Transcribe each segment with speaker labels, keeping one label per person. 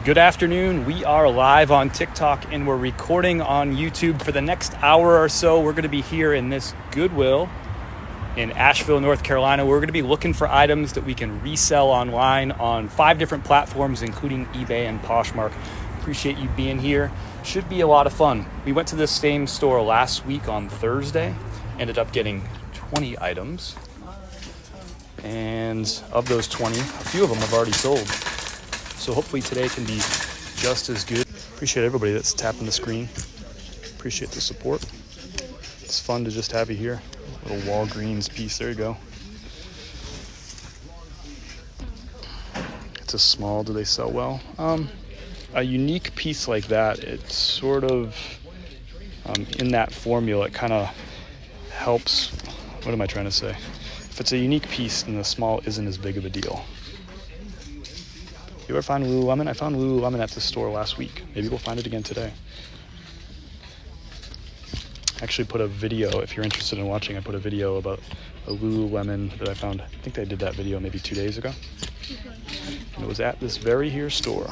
Speaker 1: Good afternoon. We are live on TikTok and we're recording on YouTube for the next hour or so. We're going to be here in this Goodwill in Asheville, North Carolina. We're going to be looking for items that we can resell online on 5 different platforms, including eBay and Poshmark. Appreciate you being here. Should be a lot of fun. We went to this same store last week on Thursday, ended up getting 20 items. And of those 20, a few of them have already sold. So hopefully today can be just as good. Appreciate everybody that's tapping the screen. Appreciate the support. It's fun to just have you here. Little Walgreens piece, there you go. It's a small, do they sell well? A unique piece like that, it's sort of, in that formula, it kind of helps, what am I trying to say? If it's a unique piece, then the small isn't as big of a deal. You ever find Lululemon? I found Lululemon at the store last week. Maybe we'll find it again today. I actually put a video, if you're interested in watching, I put a video about a Lululemon that I found. I think I did that video maybe 2 days ago. And it was at this very here store.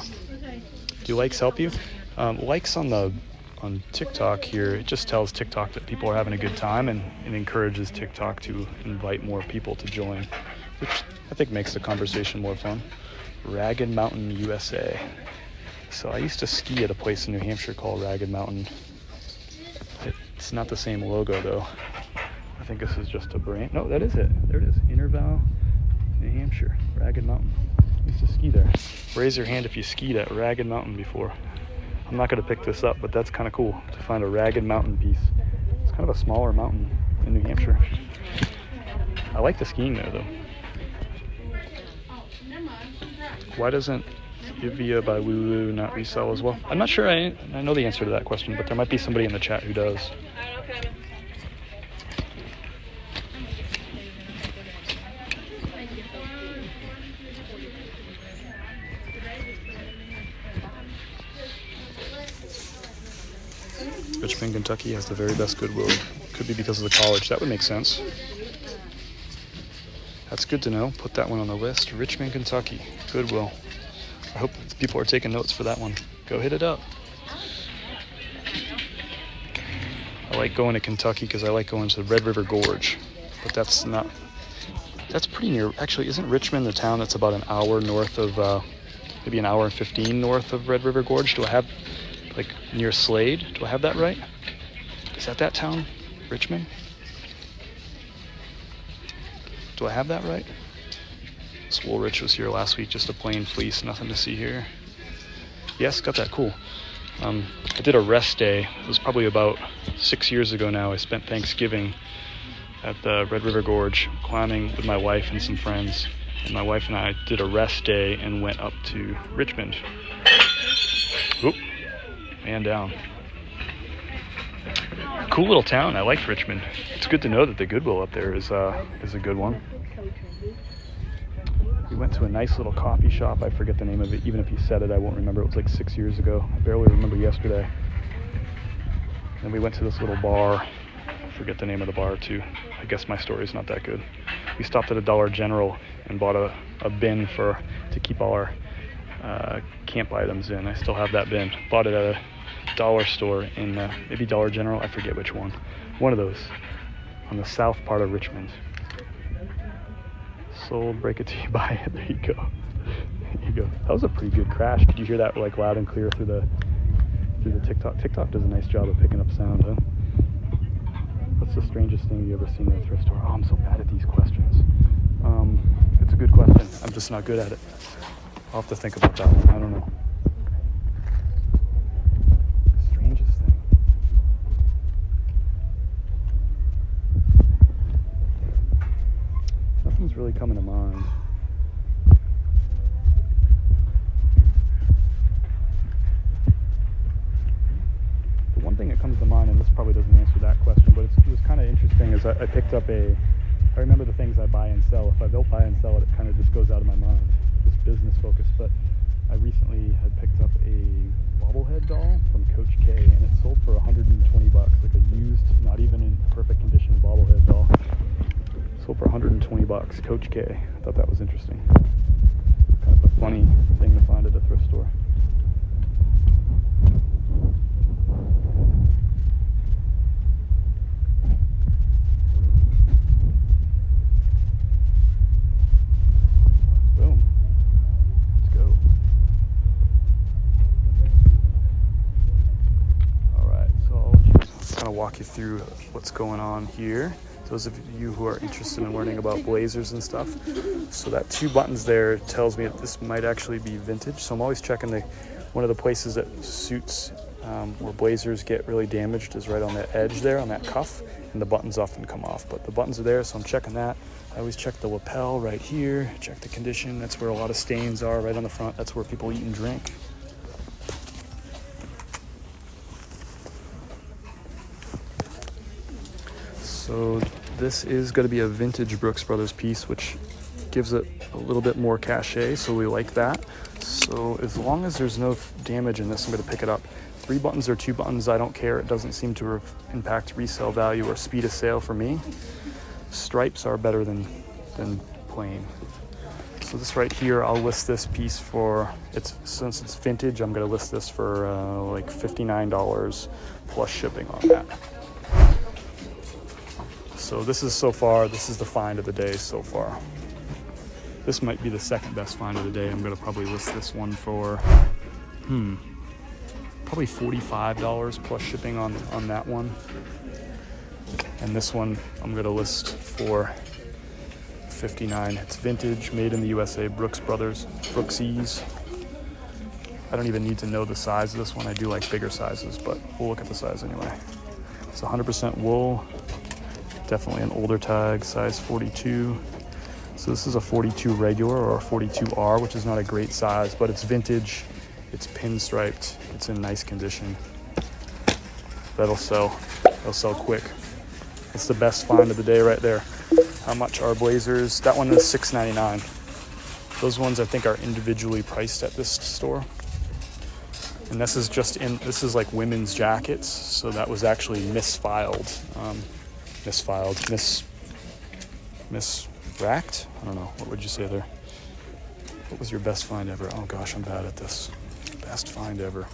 Speaker 1: Do likes help you? Likes on TikTok here, it just tells TikTok that people are having a good time and it encourages TikTok to invite more people to join, which I think makes the conversation more fun. Ragged Mountain, USA. So I used to ski at a place in New Hampshire called Ragged Mountain. It's not the same logo though. I think this is just a brand. No, that is it. There it is. Interval, New Hampshire. Ragged Mountain. I used to ski there. Raise your hand if you skied at Ragged Mountain before. I'm not going to pick this up, but that's kind of cool to find a Ragged Mountain piece. It's kind of a smaller mountain in New Hampshire. I like the skiing there though. Why doesn't Ivia by Lulu not resell as well? I'm not sure I know the answer to that question, but there might be somebody in the chat who does. Richmond, Kentucky has the very best Goodwill. Could be because of the college. That would make sense. That's good to know. Put that one on the list. Richmond, Kentucky, Goodwill. I hope people are taking notes for that one. Go hit it up. I like going to Kentucky because I like going to the Red River Gorge. But that's pretty near. Actually, isn't Richmond the town that's about an hour north of, maybe an hour and 15 north of Red River Gorge? Do I have, like, near Slade? Do I have that right? Is that town? Richmond? Do I have that right? This Woolrich was here last week, just a plain fleece, nothing to see here. Yes, got that, cool. I did a rest day. It was probably about 6 years ago now. I spent Thanksgiving at the Red River Gorge climbing with my wife and some friends. And my wife and I did a rest day and went up to Richmond. Oop, man down. Cool little town. I liked Richmond. It's good to know that the Goodwill up there is a good one. We went to a nice little coffee shop. I forget the name of it. Even if you said it, I won't remember. It was like 6 years ago. I barely remember yesterday. Then we went to this little bar. I forget the name of the bar too. I guess my story's not that good. We stopped at a Dollar General and bought a bin to keep all our camp items in. I still have that bin. Bought it at a dollar store in maybe Dollar General. I forget which one. One of those on the south part of Richmond. Sold, break it till you buy it. There you go. There you go. That was a pretty good crash. Could you hear that like loud and clear through the TikTok? TikTok does a nice job of picking up sound, huh? What's the strangest thing you ever seen in a thrift store? Oh, I'm so bad at these questions. It's a good question. I'm just not good at it. I'll have to think about that one. I don't know. Strangest thing. Nothing's really coming to mind. The one thing that comes to mind, and this probably doesn't answer that question, but it was kind of interesting, is I picked up I remember the things I buy and sell. If I don't buy and sell it, it kind of just goes out of my mind. Just business focus. But I recently had picked up a bobblehead doll from Coach K, and it sold for $120, like a used, not even in perfect condition bobblehead doll. Sold for $120, Coach K. I thought that was interesting. Kind of a funny thing to find at a thrift store. of walk you through what's going on here. Those of you who are interested in learning about blazers and stuff. So that 2 buttons there tells me that this might actually be vintage. So I'm always checking one of the places that suits where blazers get really damaged is right on the edge there, on that cuff, and the buttons often come off. But the buttons are there, so I'm checking that. I always check the lapel right here, check the condition. That's where a lot of stains are, right on the front. That's where people eat and drink. So this is going to be a vintage Brooks Brothers piece, which gives it a little bit more cachet, so we like that. So as long as there's no damage in this, I'm going to pick it up. 3 buttons or 2 buttons, I don't care. It doesn't seem to impact resale value or speed of sale for me. Stripes are better than plain. So this right here, I'll list this piece for, since it's vintage, I'm going to list this for like $59 plus shipping on that. So this is the find of the day so far. This might be the second best find of the day. I'm going to probably list this one for, probably $45 plus shipping on that one. And this one I'm going to list for $59. It's vintage, made in the USA, Brooks Brothers, Brooksies. I don't even need to know the size of this one. I do like bigger sizes, but we'll look at the size anyway. It's 100% wool. Definitely an older tag, size 42. So this is a 42 regular or a 42R, which is not a great size, but it's vintage, it's pinstriped, it's in nice condition. That'll sell quick. It's the best find of the day right there. How much are blazers? That one is $6.99. Those ones I think are individually priced at this store. And this is like women's jackets, so that was actually misracked. I don't know, what would you say there? What was your best find ever? Oh gosh, I'm bad at this. Best find ever.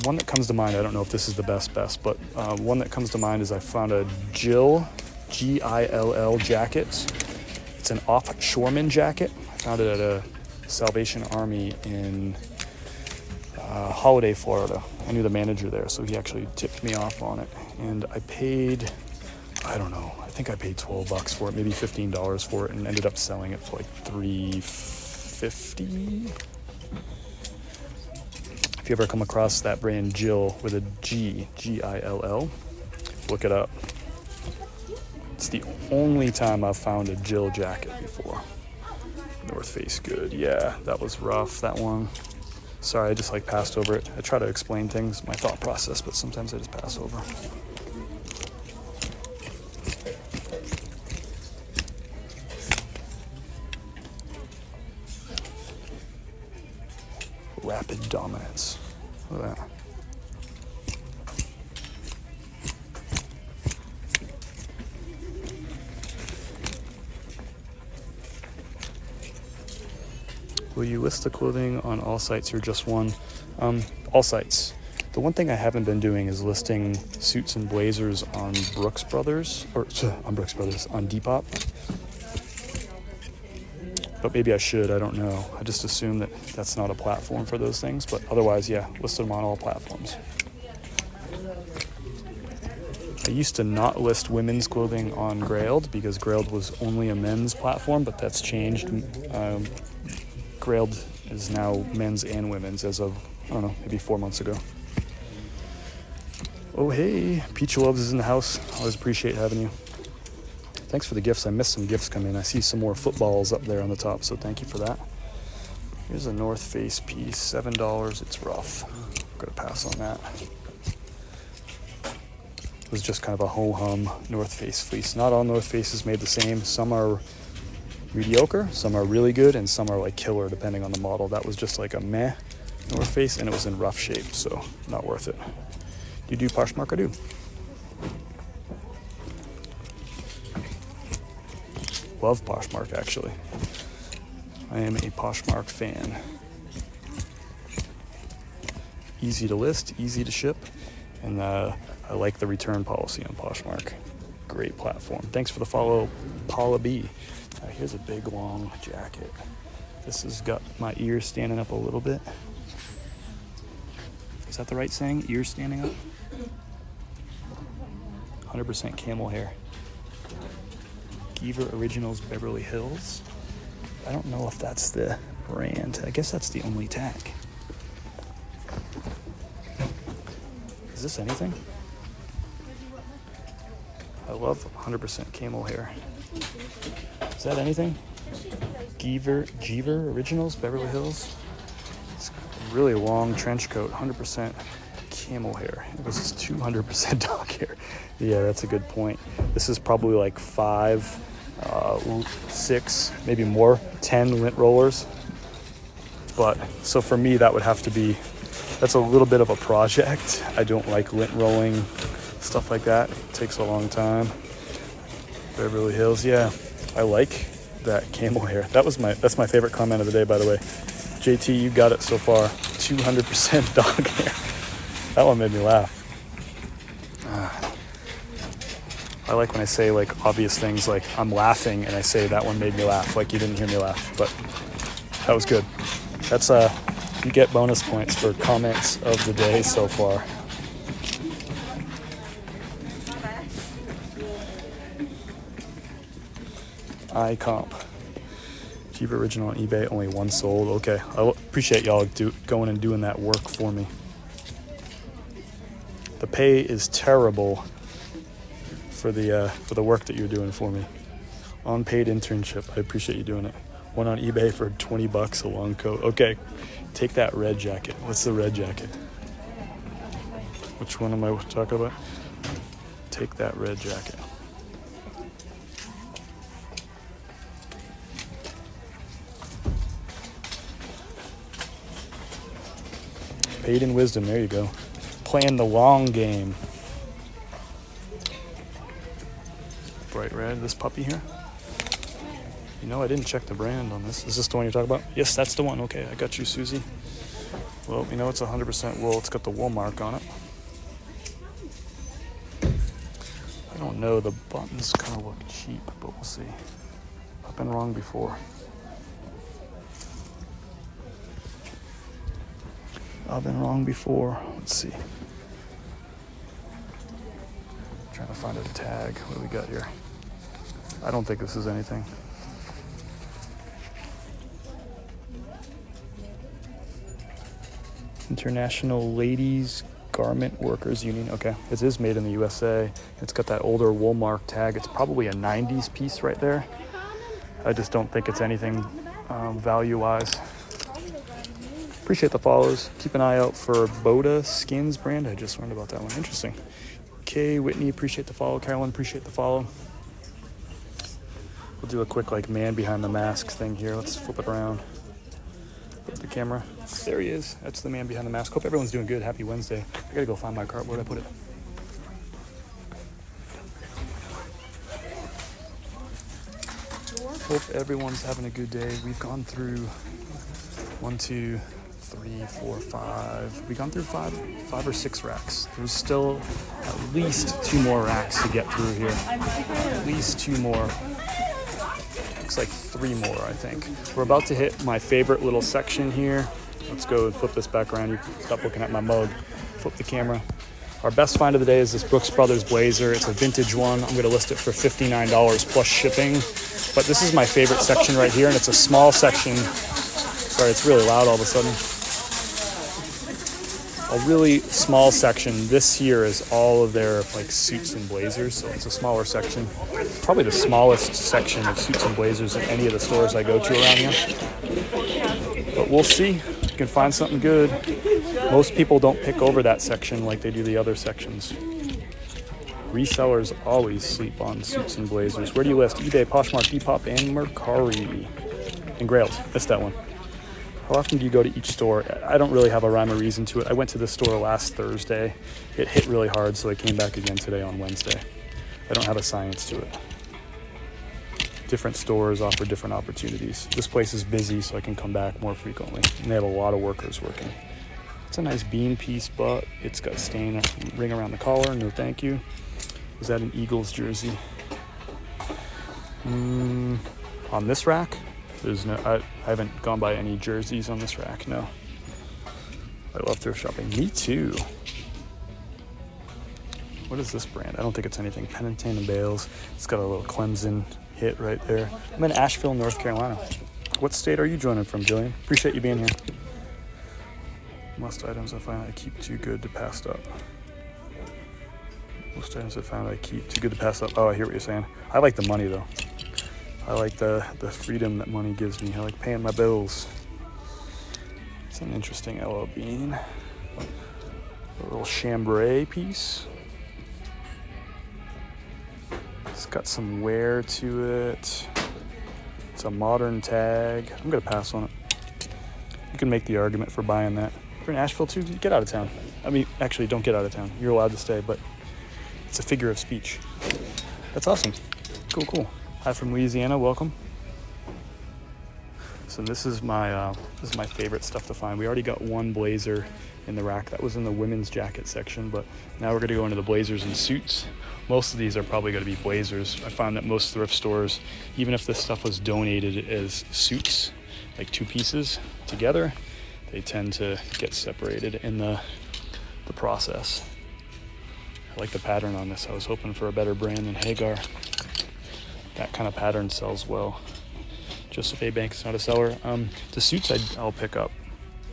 Speaker 1: One that comes to mind, I don't know if this is the best, but one that comes to mind is I found a Jill, Gill jacket. It's an offshoreman jacket. I found it at a Salvation Army in Holiday, Florida. I knew the manager there, so he actually tipped me off on it. And I paid, I don't know, I think I paid $12 for it, maybe $15 for it, and ended up selling it for like $3.50. If you ever come across that brand Jill with a G, Gill, look it up. It's the only time I've found a Jill jacket before. North Face good. Yeah, that was rough, that one. Sorry, I just passed over it. I try to explain things, my thought process, but sometimes I just pass over. Rapid dominance. Look at that. Will you list the clothing on all sites or just one? All sites. The one thing I haven't been doing is listing suits and blazers on Brooks Brothers, on Depop. But maybe I should, I don't know. I just assume that that's not a platform for those things, but otherwise, yeah, list them on all platforms. I used to not list women's clothing on Grailed because Grailed was only a men's platform, but that's changed. Grailed is now men's and women's as of, I don't know, maybe 4 months ago. Oh, hey, Peach Loves is in the house. Always appreciate having you. Thanks for the gifts. I missed some gifts come in. I see some more footballs up there on the top, so thank you for that. Here's a North Face piece, $7. It's rough. I'm gonna pass on that. It was just kind of a ho-hum North Face fleece. Not all North Faces made the same. Some are mediocre, some are really good, and some are like killer depending on the model. That was just like a meh North Face, and it was in rough shape, so not worth it. Do you do Poshmark? I do. Love Poshmark, actually. I am a Poshmark fan. Easy to list, easy to ship, and I like the return policy on Poshmark. Great platform. Thanks for the follow, Paula B. Here's a big long jacket. This has got my ears standing up a little bit. Is that the right saying? Ears standing up? 100% camel hair. Giver Originals Beverly Hills. I don't know if that's the brand. I guess that's the only tag. Is this anything? I love 100% camel hair. Is that anything? Giver Originals Beverly Hills. It's a really long trench coat, 100% camel hair. It was just 200% dog hair. Yeah, that's a good point. This is probably like 5, 6, maybe more, 10 lint rollers. But so for me, that would have to be, that's a little bit of a project. I don't like lint rolling, stuff like that. It takes a long time. Beverly Hills, yeah, I like that camel hair. That's my favorite comment of the day, by the way. JT, you got it so far. 200% dog hair. That one made me laugh. I like when I say like obvious things, like I'm laughing and I say that one made me laugh, like you didn't hear me laugh, but that was good. That's you get bonus points for comments of the day so far. iComp. Jeep Original on eBay, only one sold. Okay, I appreciate y'all going and doing that work for me. The pay is terrible for the work that you're doing for me. Unpaid internship. I appreciate you doing it. One on eBay for $20, a long coat. Okay, take that red jacket. What's the red jacket? Which one am I talking about? Take that red jacket. Paid in wisdom. There you go. Playing the long game. Bright red, this puppy here. You know, I didn't check the brand on this. Is this the one you're talking about? Yes, that's the one. Okay, I got you, Susie. Well, you know, it's 100% wool. It's got the wool mark on it. I don't know. The buttons kind of look cheap, but we'll see. I've been wrong before. Let's see. Trying to find a tag. What do we got here? I don't think this is anything. International Ladies Garment Workers Union. Okay, it is made in the USA. It's got that older wool mark tag. It's probably a 90s piece right there. I just don't think it's anything value-wise. Appreciate the follows. Keep an eye out for Boda Skins brand. I just learned about that one. Interesting. Okay, Whitney, appreciate the follow. Carolyn, appreciate the follow. We'll do a quick like man behind the mask thing here. Let's flip it around. Flip the camera. There he is. That's the man behind the mask. Hope everyone's doing good. Happy Wednesday. I gotta go find my cart. Where'd I put it? Hope everyone's having a good day. We've gone through 1, 2, 3, 4, 5. We've gone through five or 6 racks. There's still at least 2 more racks to get through here. At least 2 more. Looks like 3 more, I think. We're about to hit my favorite little section here. Let's go and flip this back around. You stop looking at my mug. Flip the camera. Our best find of the day is this Brooks Brothers blazer. It's a vintage one. I'm going to list it for $59 plus shipping. But this is my favorite section right here, and it's a small section. Sorry, it's really loud all of a sudden. A really small section. This here is all of their like suits and blazers, so it's a smaller section. Probably the smallest section of suits and blazers in any of the stores I go to around here. But we'll see. You can find something good. Most people don't pick over that section like they do the other sections. Resellers always sleep on suits and blazers. Where do you list? eBay, Poshmark, Depop, and Mercari. And Grails. Missed that one. How often do you go to each store? I don't really have a rhyme or reason to it. I went to this store last Thursday. It hit really hard, so I came back again today on Wednesday. I don't have a science to it. Different stores offer different opportunities. This place is busy, so I can come back more frequently. And they have a lot of workers working. It's a nice bean piece, but it's got a stain ring around the collar. No thank you. Is that an Eagles jersey? On this rack? There's no. I haven't gone by any jerseys on this rack. No. I love thrift shopping. Me too. What is this brand? I don't think it's anything. Pennington and Bales. It's got a little Clemson hit right there. I'm in Asheville, North Carolina. What state are you joining from, Jillian? Appreciate you being here. Most items I find I keep too good to pass up. Most items I found I keep too good to pass up. Oh, I hear what you're saying. I like the money, though. I like the freedom that money gives me. I like paying my bills. It's an interesting LL Bean. A little chambray piece. It's got some wear to it. It's a modern tag. I'm gonna pass on it. You can make the argument for buying that. If you're in Asheville too, get out of town. I mean, actually, don't get out of town. You're allowed to stay, but it's a figure of speech. That's awesome. Cool, cool. Hi from Louisiana. Welcome. So this is my favorite stuff to find. We already got one blazer in the rack. That was in the women's jacket section, but now we're gonna go into the blazers and suits. Most of these are probably gonna be blazers. I found that most thrift stores, even if this stuff was donated as suits, like two pieces together, they tend to get separated in the process. I like the pattern on this. I was hoping for a better brand than Hagar. That kind of pattern sells well. Joseph A. Bank is not a seller. The suits I'll pick up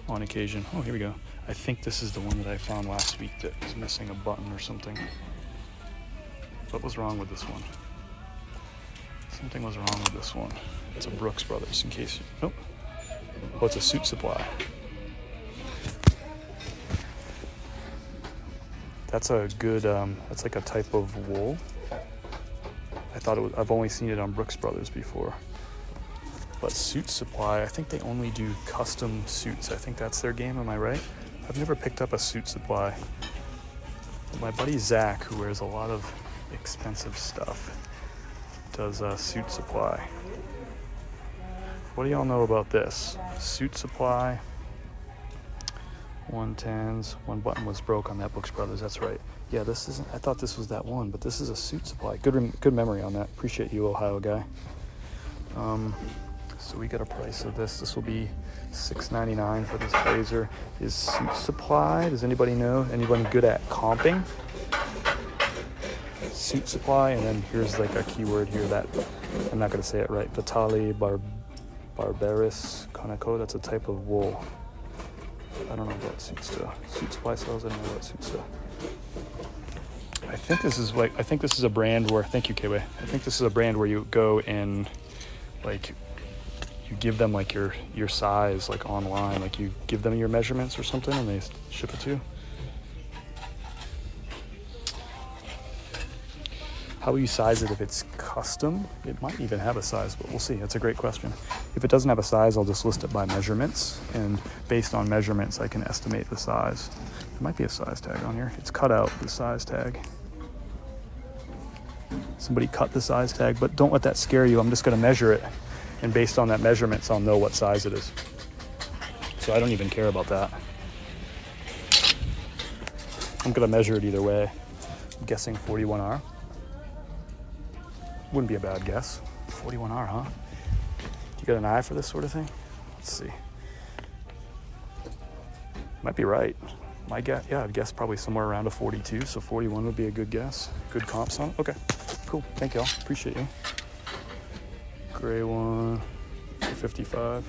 Speaker 1: on occasion. Oh, here we go. I think this is the one that I found last week that was missing a button or something. What was wrong with this one? Something was wrong with this one. It's a Brooks Brothers, in case you... Nope. Oh, it's a Suit Supply. That's a good, that's like a type of wool. I thought it was, I've only seen it on Brooks Brothers before. But Suit Supply, I think they only do custom suits. I think that's their game, am I right? I've never picked up a Suit Supply. My buddy Zach, who wears a lot of expensive stuff, does Suit Supply. What do y'all know about this? Suit Supply, 110s, one button was broke on that Brooks Brothers, that's right. Yeah, this isn't, I thought this was that one, but this is a Suit Supply. Good memory on that. Appreciate you, Ohio guy. So we got a price of this. This will be $6.99 for this blazer. Is Suit Supply, does anybody know? Anyone good at comping? Suit Supply, and then here's like a keyword here that, I'm not gonna say it right, Vitale Barbaris Conoco, that's a type of wool. I don't know about Suit Supply sells, I don't know about Suit Supply. I think this is a brand where, thank you, K-Way. I think this is a brand where you go and like, you give them like your size, like online, like you give them your measurements or something and they ship it to you. How will you size it if it's custom? It might even have a size, but we'll see. That's a great question. If it doesn't have a size, I'll just list it by measurements, and based on measurements, I can estimate the size. There might be a size tag on here. It's cut out, the size tag. Somebody cut the size tag, but don't let that scare you. I'm just gonna measure it, and based on that measurements, I'll know what size it is. So I don't even care about that. I'm gonna measure it either way. I'm guessing 41R. Wouldn't be a bad guess. 41R, huh? You got an eye for this sort of thing? Let's see. Might be right. My guess, yeah, I'd guess probably somewhere around a 42, so 41 would be a good guess. Good comps on it. Okay, cool. Thank y'all. Appreciate you. Gray one, 55.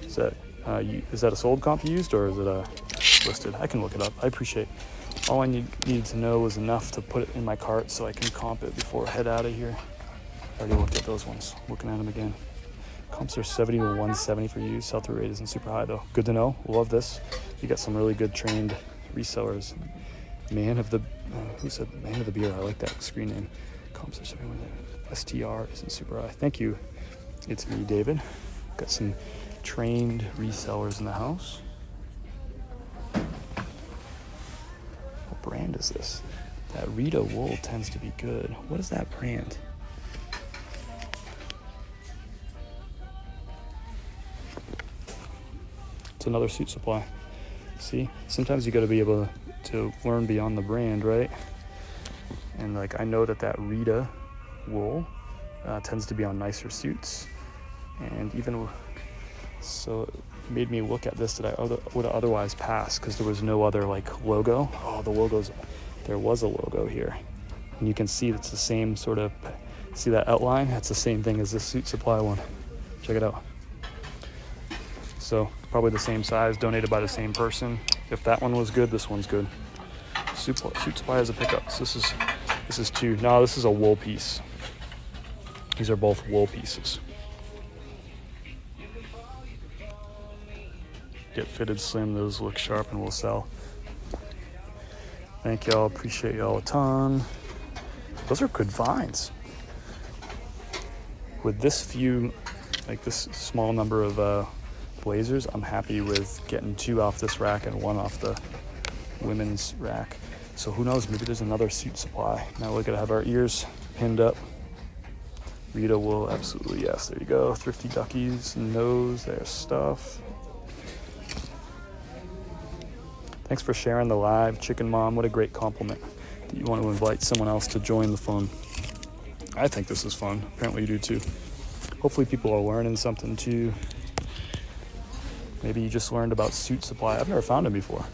Speaker 1: Is that a sold comp you used, or is it listed? I can look it up. I appreciate. All I needed to know was enough to put it in my cart so I can comp it before I head out of here. I already looked at those ones. Looking at them again. Comps are 70 to 170 for you. Sell-through rate isn't super high though. Good to know. Love this. You got some really good trained resellers. Man of the, who said Man of the Beer? I like that screen name. Comps are 71. STR isn't super high. Thank you. It's me, David. Got some trained resellers in the house. What brand is this? That Rita wool tends to be good. What is that brand? It's another Suit Supply. See, sometimes you got to be able to learn beyond the brand, right? And like I know that Rita wool tends to be on nicer suits, and even so, it made me look at this that I would have otherwise passed because there was no other like logo. Oh, the logos. There was a logo here. And you can see it's the same sort of, see that outline? That's the same thing as this Suit Supply one. Check it out. So probably the same size, donated by the same person. If that one was good, this one's good. Suit Supply has a pickup. So this is two. No, this is a wool piece. These are both wool pieces. Get fitted slim, those look sharp and will sell. Thank y'all, appreciate y'all a ton. Those are good finds. With this few, like this small number of blazers, I'm happy with getting 2 off this rack and 1 off the women's rack. So who knows, maybe there's another Suit Supply. Now we're gonna have our ears pinned up. Rita will absolutely, yes, there you go. Thrifty duckies knows their stuff. Thanks for sharing the live, Chicken Mom. What a great compliment that you want to invite someone else to join the fun. I think this is fun. Apparently you do too. Hopefully people are learning something too. Maybe you just learned about Suit Supply. I've never found it before.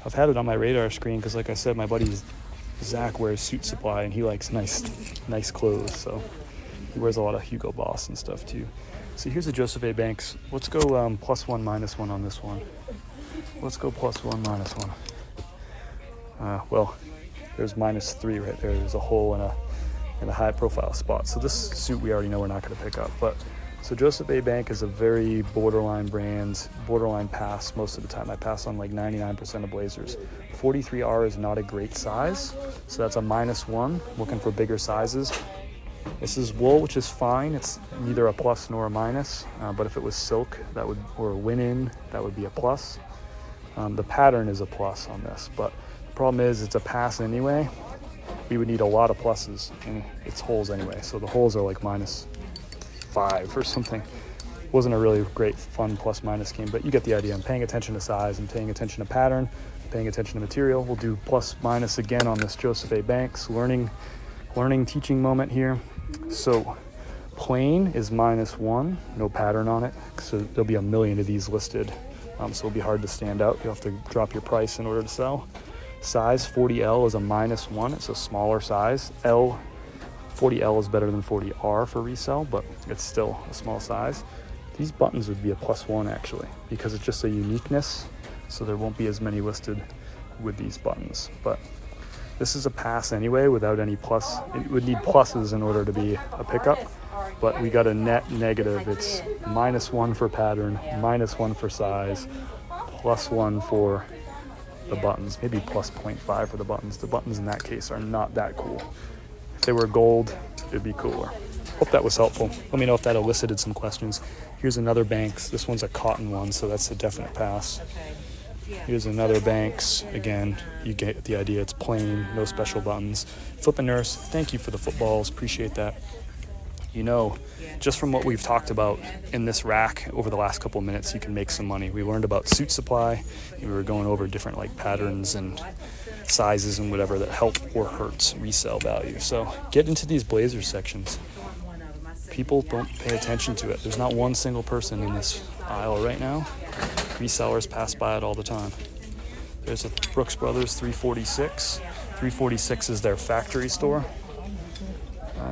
Speaker 1: I've had it on my radar screen because, like I said, my buddy Zach wears Suit Supply and he likes nice clothes. So he wears a lot of Hugo Boss and stuff too. So here's a Joseph A. Banks. Let's go +1, -1 on this one. Let's go +1, -1. Well, there's -3 right there. There's a hole in a high profile spot. So this suit we already know we're not going to pick up. But so Joseph A. Bank is a very borderline brand, borderline pass most of the time. I pass on like 99% of blazers. 43R is not a great size, so that's a -1. Looking for bigger sizes. This is wool, which is fine. It's neither a plus nor a minus. But if it was silk, or linen, that would be a plus. The pattern is a plus on this, but the problem is it's a pass anyway. We would need a lot of pluses, and it's holes anyway. So the holes are like -5 or something. Wasn't a really great, fun plus-minus game, but you get the idea. I'm paying attention to size, I'm paying attention to pattern, paying attention to material. We'll do plus-minus again on this Joseph A. Banks learning teaching moment here. So plain is -1, no pattern on it. So there'll be a million of these listed. So it'll be hard to stand out. You'll have to drop your price in order to sell. Size 40L is a -1. It's a smaller size. 40L is better than 40R for resale, but it's still a small size. These buttons would be a +1 actually, because it's just a uniqueness. So there won't be as many listed with these buttons. But this is a pass anyway without any plus. It would need pluses in order to be a pickup. But we got a net negative. It's -1 for pattern, -1 for size, +1 for the buttons, maybe +0.5 for the buttons. The buttons in that case are not that cool. If they were gold, it'd be cooler. Hope that was helpful. Let me know if that elicited some questions. Here's another Banks. This one's a cotton one, so that's a definite pass. Here's another Banks. Again, you get the idea. It's plain, no special buttons. Flippin' Nurse, thank you for the footballs. Appreciate that. You know, just from what we've talked about in this rack over the last couple of minutes, you can make some money. We learned about Suit Supply. We were going over different like patterns and sizes and whatever that help or hurts resale value. So get into these blazer sections. People don't pay attention to it. There's not one single person in this aisle right now. Resellers pass by it all the time. There's a Brooks Brothers 346. 346 is their factory store.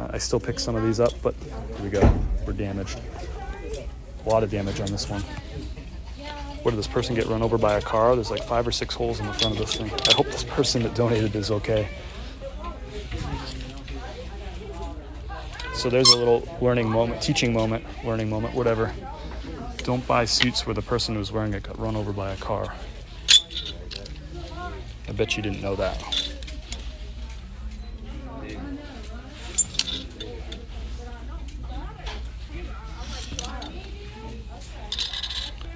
Speaker 1: I still pick some of these up, but here we go. We're damaged. A lot of damage on this one. What did this person get run over by a car? There's like 5 or 6 holes in the front of this thing. I hope this person that donated is okay. So there's a little learning moment, teaching moment, learning moment, whatever. Don't buy suits where the person who's wearing it got run over by a car. I bet you didn't know that.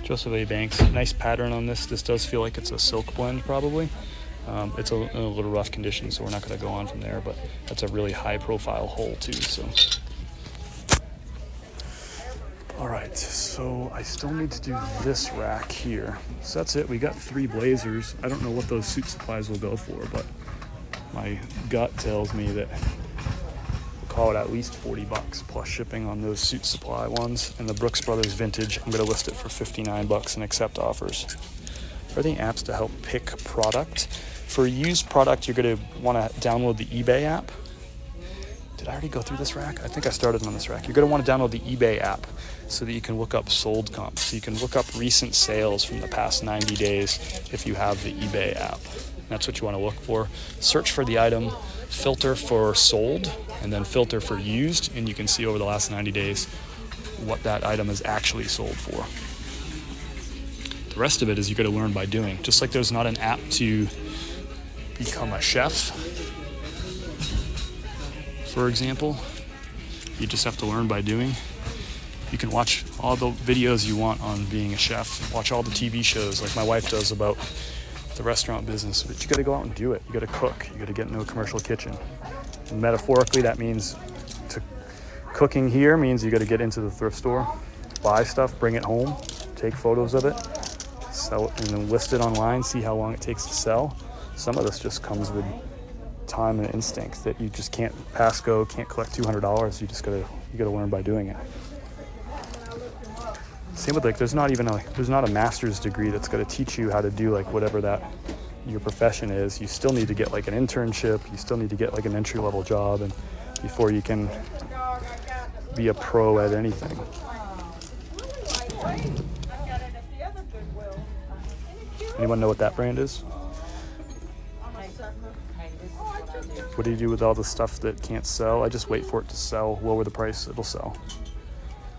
Speaker 1: Joseph A. Banks, nice pattern on this. This does feel like it's a silk blend probably. It's in a little rough condition, so we're not going to go on from there, but that's a really high profile hole too. So, all right, so I still need to do this rack here. So that's it. We got 3 blazers. I don't know what those Suit Supplies will go for, but my gut tells me that we'll call it at least $40 plus shipping on those Suit Supply ones. And the Brooks Brothers vintage, I'm going to list it for $59 and accept offers. Are there apps to help pick product? For used product, you're going to want to download the eBay app. Did I already go through this rack? I think I started on this rack. You're going to want to download the eBay app so that you can look up sold comps. So you can look up recent sales from the past 90 days if you have the eBay app. That's what you want to look for. Search for the item, filter for sold, and then filter for used, and you can see over the last 90 days what that item is actually sold for. The rest of it is you got to learn by doing. Just like there's not an app to become a chef, for example, you just have to learn by doing. You can watch all the videos you want on being a chef, watch all the TV shows like my wife does about the restaurant business, but you got to go out and do it. You got to cook. You got to get into a commercial kitchen. And metaphorically, that means cooking here means you got to get into the thrift store, buy stuff, bring it home, take photos of it, sell it, and then list it online, see how long it takes to sell. Some of this just comes with time and instinct that you just can't pass go, can't collect $200. You gotta learn by doing it. Same with there's not a master's degree that's gonna teach you how to do like whatever that your profession is. You still need to get like an internship. You still need to get like an entry-level job, and before you can be a pro at anything. Anyone know what that brand is? What do you do with all the stuff that can't sell? I just wait for it to sell, lower the price, it'll sell.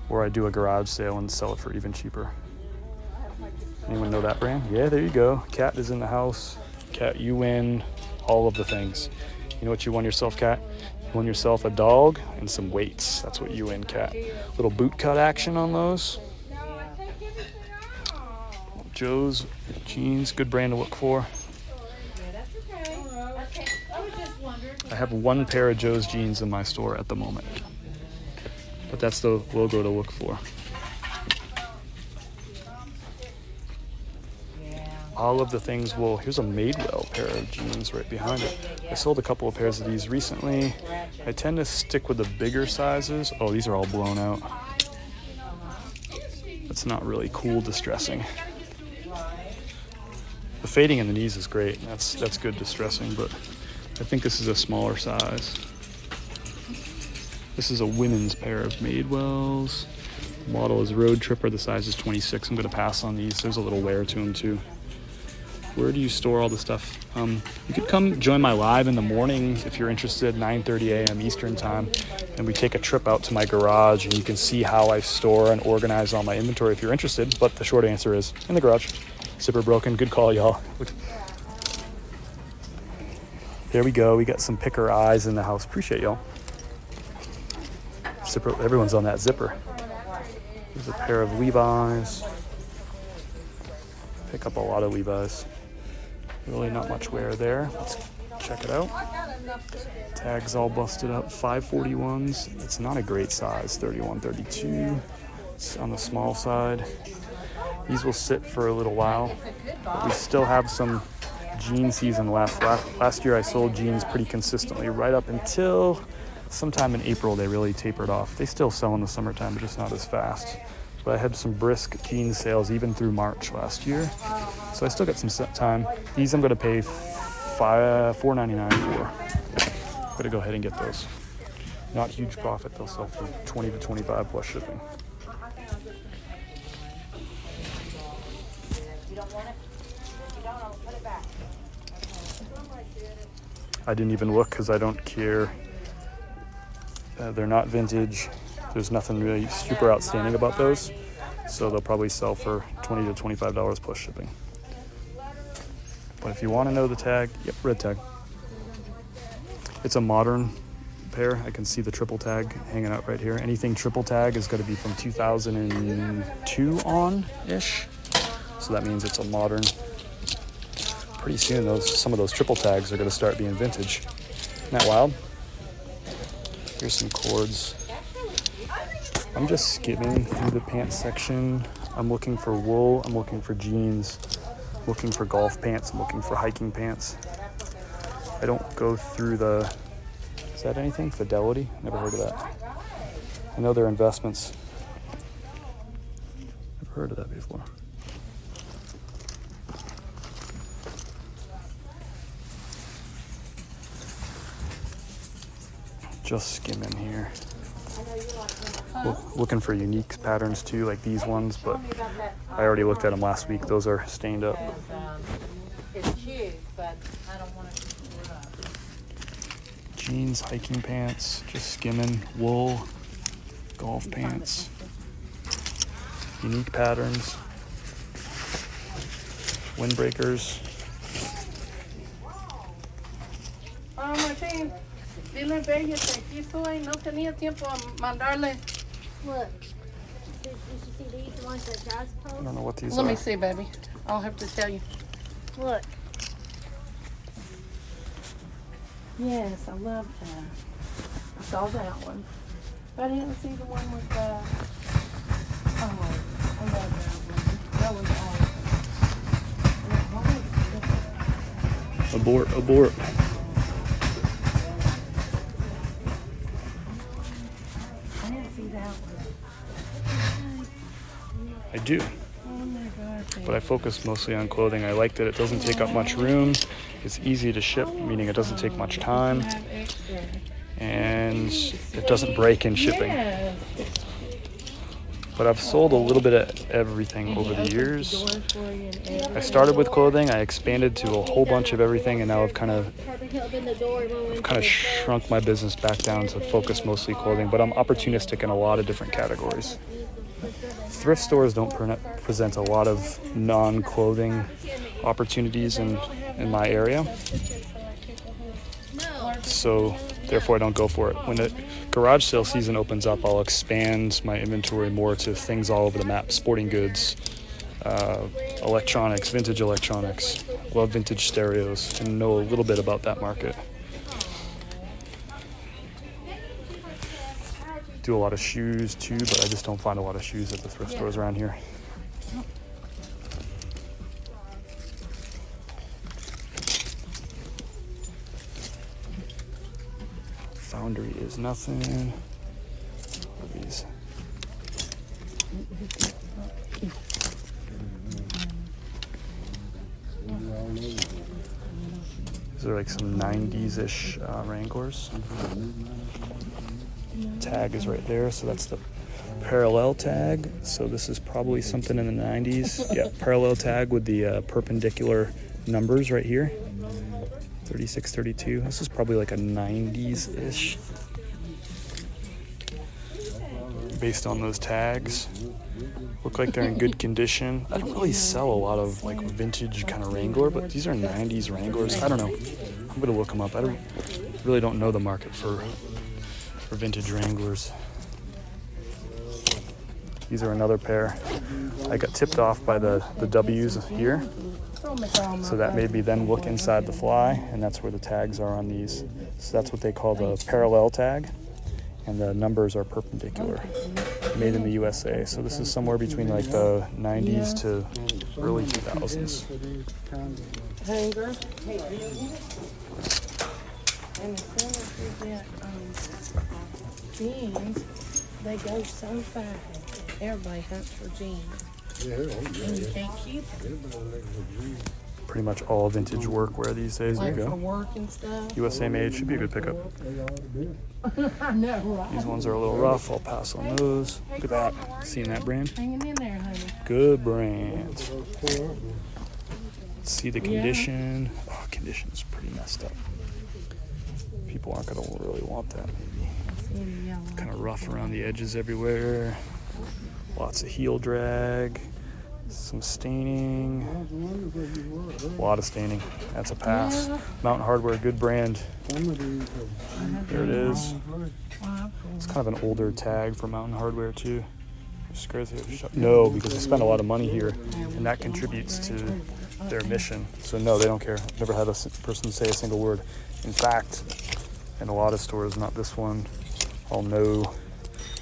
Speaker 1: Or I do a garage sale and sell it for even cheaper. Anyone know that brand? Yeah, there you go. Cat is in the house. Cat, you win all of the things. You know what you won yourself, Cat? You won yourself a dog and some weights. That's what you win, Cat. Little boot cut action on those. Joe's jeans, good brand to look for. I have one pair of Joe's jeans in my store at the moment, but that's the logo to look for. All of the things here's a Madewell pair of jeans right behind it. I sold a couple of pairs of these recently. I tend to stick with the bigger sizes. Oh, these are all blown out. That's not really cool distressing. The fading in the knees is great. That's good distressing, but I think this is a smaller size. This is a women's pair of Madewells. The model is Road Tripper. The size is 26. I'm going to pass on these. There's a little wear to them too. Where do you store all the stuff? You could come join my live in the morning if you're interested, 9:30 a.m. Eastern time. And we take a trip out to my garage and you can see how I store and organize all my inventory if you're interested. But the short answer is in the garage. Zipper broken. Good call, y'all. There we go. We got some picker eyes in the house. Appreciate y'all. Zipper. Everyone's on that zipper. There's a pair of Levi's. Pick up a lot of Levi's. Really not much wear there. Let's check it out. Tags all busted up. 541s. It's not a great size. 31, 32. It's on the small side. These will sit for a little while. But we still have some jean season left. Last year I sold jeans pretty consistently right up until sometime in April. They really tapered off. They still sell in the summertime, but just not as fast. But I had some brisk jean sales even through March last year. So I still got some time. These I'm going to pay $4.99 for. I'm going to go ahead and get those. Not huge profit. They'll sell for $20 to $25 plus shipping. I didn't even look because I don't care. They're not vintage. There's nothing really super outstanding about those. So they'll probably sell for $20 to $25 plus shipping. But if you want to know the tag, yep, red tag. It's a modern pair. I can see the triple tag hanging out right here. Anything triple tag is going to be from 2002 on-ish. So that means it's a modern. Pretty soon, some of those triple tags are going to start being vintage. Isn't that wild? Here's some cords. I'm just skimming through the pants section. I'm looking for wool. I'm looking for jeans. I'm looking for golf pants. I'm looking for hiking pants. I don't go through is that anything? Fidelity? Never heard of that. I know they're investments. Never heard of that before. just skimming here. Looking for unique patterns too, like these ones, but I already looked at them last week. Those are stained up.
Speaker 2: It's cute, but I don't want it.
Speaker 1: Jeans, hiking pants, just skimming. Wool, golf pants. Unique patterns. Windbreakers.
Speaker 3: Ah, Martín, dile a Bella que aquí estoy, no tenía tiempo a mandarle.
Speaker 4: Look, did you see these the ones that Josh
Speaker 1: I
Speaker 4: posted?
Speaker 1: don't know what these
Speaker 3: Let
Speaker 1: are.
Speaker 3: me see, baby. I'll have to tell you.
Speaker 4: Look,
Speaker 3: Yes, I love that. I saw that one. But I didn't see the one with the. Oh, I love that one. That was awesome.
Speaker 1: Abort, abort.
Speaker 3: I didn't see that one.
Speaker 1: I do,
Speaker 3: Oh my God.
Speaker 1: but I focus mostly on clothing. I like that it doesn't take up much room. It's easy to ship, meaning it doesn't take much time,
Speaker 3: Have extra.
Speaker 1: and it doesn't break in shipping.
Speaker 3: Yes.
Speaker 1: But I've sold a little bit of everything over the years. I started with clothing, I expanded to a whole bunch of everything, and now I've kind of shrunk my business back down to focus mostly clothing, but I'm opportunistic in a lot of different categories. Thrift stores don't present a lot of non-clothing opportunities in my area, so therefore I don't go for it. When the garage sale season opens up, I'll expand my inventory more to things all over the map: sporting goods, electronics, vintage electronics. Love vintage stereos and know a little bit about that market. Do a lot of shoes too, but I just don't find a lot of shoes at the thrift stores around here. Foundry is nothing. What are these? These are like some 90s-ish Wranglers. Tag is right there, so that's the parallel tag. So this is probably something in the 90s. Yeah, parallel tag with the perpendicular numbers right here. 36, 32. This is probably like a 90s-ish. Based on those tags. Look like they're in good condition. I don't really sell a lot of like vintage kind of Wrangler, but these are 90s Wranglers. I don't know. I'm gonna look them up. I really don't know the market for vintage Wranglers. These are another pair. I got tipped off by the W's here. So that made me then look inside the fly, and that's where the tags are on these. So that's what they call the parallel tag, and the numbers are perpendicular. Made in the USA. So this is somewhere between like the 90s to early 2000s.
Speaker 3: Hanger. And as soon as you get jeans, they go so fast. Everybody hunts for jeans. And you can't keep them.
Speaker 1: Pretty much all vintage workwear these days. There
Speaker 3: Like
Speaker 1: you
Speaker 3: for
Speaker 1: go.
Speaker 3: work and stuff.
Speaker 1: USA made, should be a good pickup.
Speaker 3: I know, right?
Speaker 1: These ones are a little rough. I'll pass on those. Look at that. Seen that brand?
Speaker 3: Hanging in there, honey.
Speaker 1: Good brand. See the condition. Oh, condition's pretty messed up. People aren't gonna really want that. Kind of rough around the edges everywhere. Lots of heel drag. Some staining. A lot of staining. That's a pass. Mountain Hardwear, good brand. There it is. It's kind of an older tag for Mountain Hardwear too. No, because they spend a lot of money here, and that contributes to their mission. So no, they don't care. I've never had a person say a single word. In fact, in a lot of stores, not this one, I'll know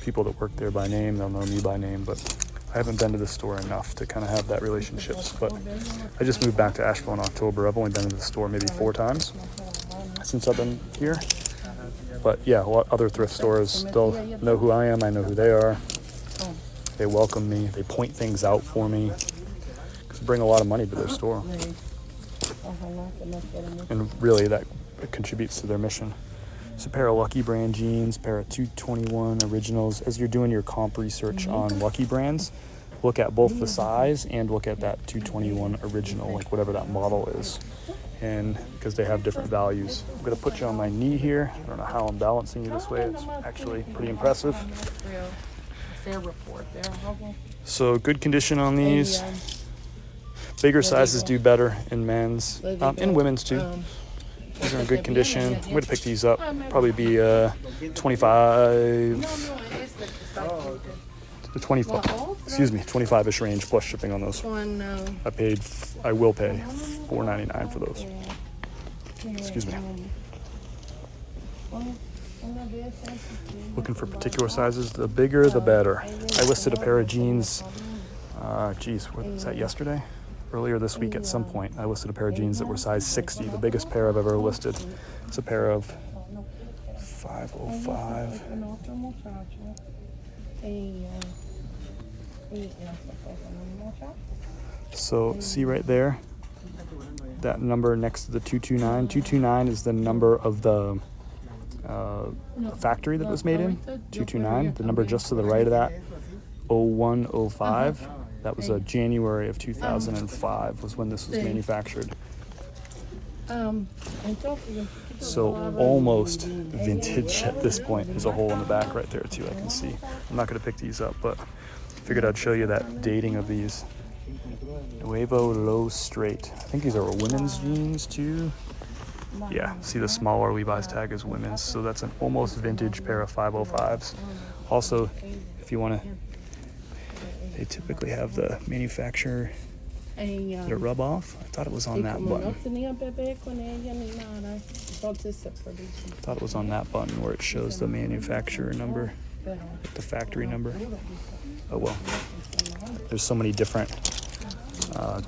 Speaker 1: people that work there by name. They'll know me by name, but I haven't been to this store enough to kind of have that relationships. But I just moved back to Asheville in October. I've only been to the store maybe 4 times since I've been here. But yeah, a lot other thrift stores, they'll know who I am. I know who they are. They welcome me. They point things out for me. Because they bring a lot of money to their store. And really that contributes to their mission. It's a pair of Lucky Brand jeans, pair of 221 originals. As you're doing your comp research on Lucky Brands, look at both the size and look at that 221 original, like whatever that model is. And because they have different values. I'm gonna put you on my knee here. I don't know how I'm balancing you this way. It's actually pretty impressive.
Speaker 3: Their report there.
Speaker 1: So good condition on these. Bigger sizes do better in men's, in women's too. These are in good condition. I'm gonna pick these up. Probably be 25 to 25-ish range plus shipping on those. I will pay $4.99 for those. Excuse me. Looking for particular sizes. The bigger, the better. I listed a pair of jeans. Was that yesterday? Earlier this week at some point, I listed a pair of jeans that were size 60, the biggest pair I've ever listed. It's a pair of 505. So see right there, that number next to the 229. 229 is the number of the factory that it was made in. 229. The number just to the right of that, 0105. That was January of 2005 was when this was manufactured. So almost vintage at this point. There's a hole in the back right there too, I can see. I'm not gonna pick these up, but figured I'd show you that dating of these. Nuevo Low Straight. I think these are women's jeans too. Yeah, see the smaller Levi's tag is women's, so that's an almost vintage pair of 505s. Also, if you wanna, they typically have the manufacturer, the rub off. I thought it was on that button. I thought it was on that button where it shows the manufacturer number, the factory number. Oh well, there's so many different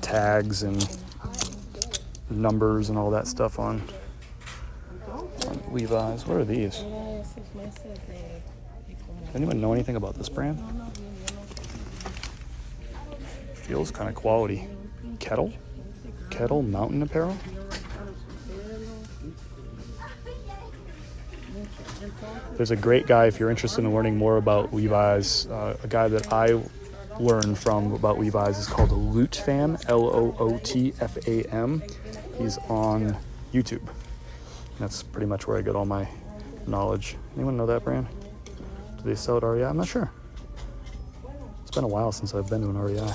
Speaker 1: tags and numbers and all that stuff on Levi's. What are these? Does anyone know anything about this brand? Feels kind of quality. Kettle Mountain Apparel. There's a great guy, if you're interested in learning more about Levi's, a guy that I learned from about Levi's is called Lootfam, Lootfam. He's on YouTube. That's pretty much where I get all my knowledge. Anyone know that brand? Do they sell at REI? I'm not sure. It's been a while since I've been to an REI.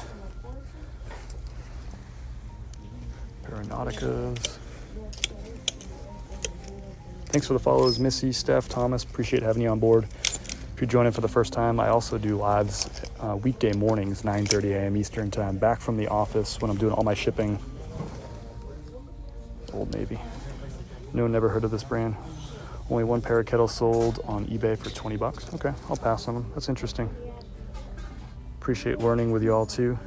Speaker 1: Nauticas. Thanks for the follows, Missy, Steph, Thomas. Appreciate having you on board. If you're joining for the first time, I also do lives weekday mornings, 9:30 a.m. Eastern time, back from the office when I'm doing all my shipping. Old Navy. No, never heard of this brand. Only one pair of kettles sold on eBay for 20 bucks. Okay, I'll pass on them. That's interesting. Appreciate learning with you all too.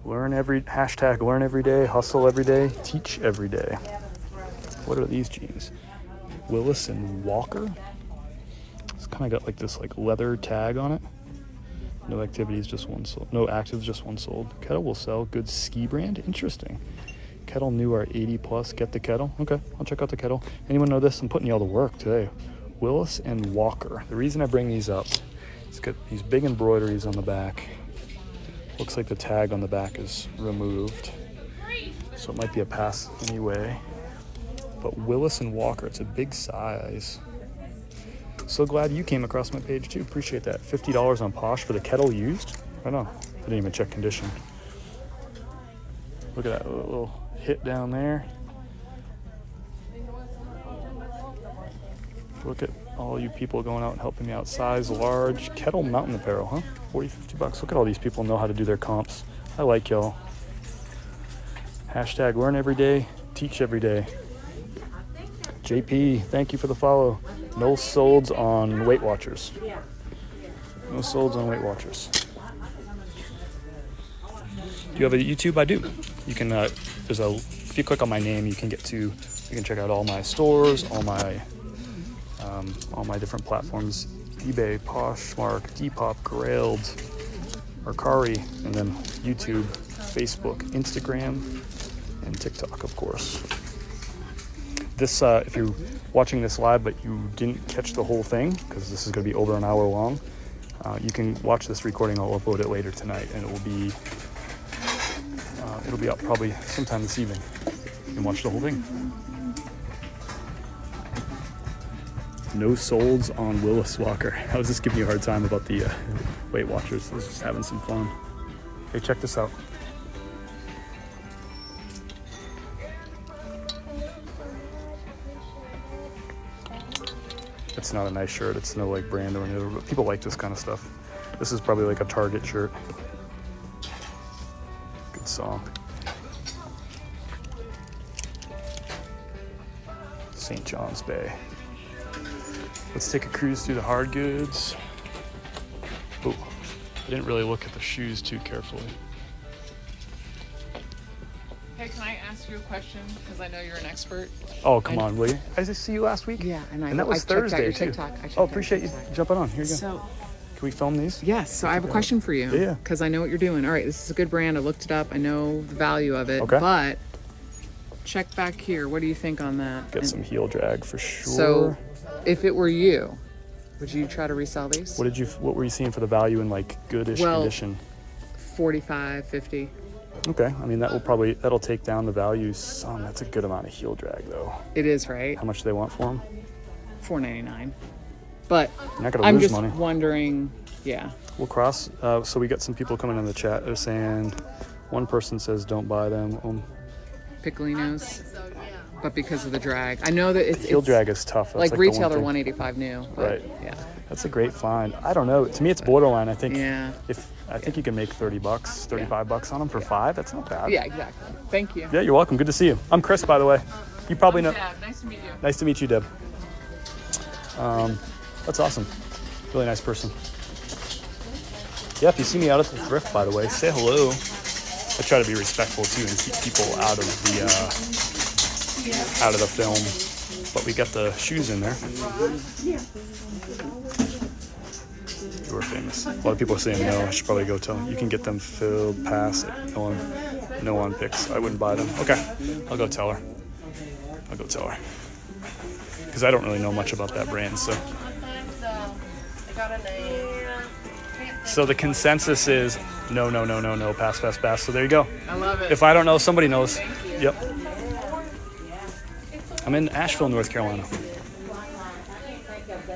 Speaker 1: Learn every day, hustle every day, teach every day. What are these jeans? Willis and Walker. It's kind of got like this leather tag on it. No activities, just one sold. No actives, just one sold. Kettle will sell. Good ski brand. Interesting. Kettle new are 80 plus. Get the kettle. Okay, I'll check out the kettle. Anyone know this? I'm putting you all to work today. Willis and Walker. The reason I bring these up, it's got these big embroideries on the back. Looks like the tag on the back is removed, so it might be a pass anyway. But Willis and Walker, it's a big size. So glad you came across my page too. Appreciate that. $50 on Posh for the kettle used. I know. I didn't even check condition. Look at that little hit down there. Look at all you people going out and helping me out. Size large. Kettle Mountain Apparel, huh? 40, 50 bucks. Look at all these people know how to do their comps. I like y'all. Hashtag learn every day, teach every day. JP, thank you for the follow. No solds on Weight Watchers. No solds on Weight Watchers. Do you have a YouTube? I do. You can, if you click on my name, you can check out all my stores, all my different platforms, eBay, Poshmark, Depop, Grailed, Mercari, and then YouTube, Facebook, Instagram, and TikTok, of course. this, if you're watching this live but you didn't catch the whole thing, because this is going to be over an hour long, you can watch this recording. I'll upload it later tonight, and it'll be up probably sometime this evening. You can watch the whole thing. No solds on Willis Walker. I was just giving you a hard time about the Weight Watchers. I was just having some fun. Hey, check this out. It's not a nice shirt. It's no like brand or anything, but people like this kind of stuff. This is probably like a Target shirt. Good song. St. John's Bay. Let's take a cruise through the hard goods. Oh, I didn't really look at the shoes too carefully.
Speaker 5: Hey, can I ask you a question? Because I know you're an expert.
Speaker 1: Oh, come on, will you? I just see you last week.
Speaker 5: Yeah,
Speaker 1: and that was Thursday too. Oh, appreciate you jumping on. Here you go.
Speaker 5: So,
Speaker 1: can we film these?
Speaker 5: yes, so I have a question for you.
Speaker 1: Yeah.
Speaker 5: Because I know what you're doing. All right, this is a good brand. I looked it up. I know the value of it.
Speaker 1: Okay.
Speaker 5: But check back here. What do you think on that?
Speaker 1: Get some heel drag for sure.
Speaker 5: So, if it were you, would you try to resell these?
Speaker 1: What were you seeing for the value in like goodish condition?
Speaker 5: 45, 50.
Speaker 1: Okay, I mean that'll take down the value some. That's a good amount of heel drag though.
Speaker 5: It is, right?
Speaker 1: How much do they want for them?
Speaker 5: $4.99. But
Speaker 1: You're not gonna
Speaker 5: I'm
Speaker 1: lose
Speaker 5: just
Speaker 1: money.
Speaker 5: wondering, yeah.
Speaker 1: We'll cross. So we got some people coming in the chat. They're saying, one person says don't buy them.
Speaker 5: Piccolinos. But because of the drag. I know that it's
Speaker 1: Heel drag is tough. That's
Speaker 5: like
Speaker 1: the
Speaker 5: retail,
Speaker 1: one
Speaker 5: they're
Speaker 1: thing.
Speaker 5: $185 new. But
Speaker 1: Right.
Speaker 5: Yeah.
Speaker 1: That's a great find. I don't know. To me, it's borderline. I think
Speaker 5: Yeah.
Speaker 1: I think you can make $30, $35 on them for 5. That's not bad.
Speaker 5: Yeah, exactly. Thank you.
Speaker 1: Yeah, you're welcome. Good to see you. I'm Chris, by the way. You probably know.
Speaker 5: Deb. Nice to meet you.
Speaker 1: Nice to meet you, Deb. That's awesome. Really nice person. Yeah, if you see me out at the thrift, by the way, say hello. I try to be respectful too and keep people out of the film. But we got the shoes in there. You were famous. A lot of people are saying no. I should probably go tell them. You can get them filled past it. No one picks. I wouldn't buy them. Okay, I'll go tell her. Because I don't really know much about that brand, so. So the consensus is no, pass. So there you go.
Speaker 5: I love it.
Speaker 1: If I don't know, somebody knows. Yep. I'm in Asheville, North Carolina.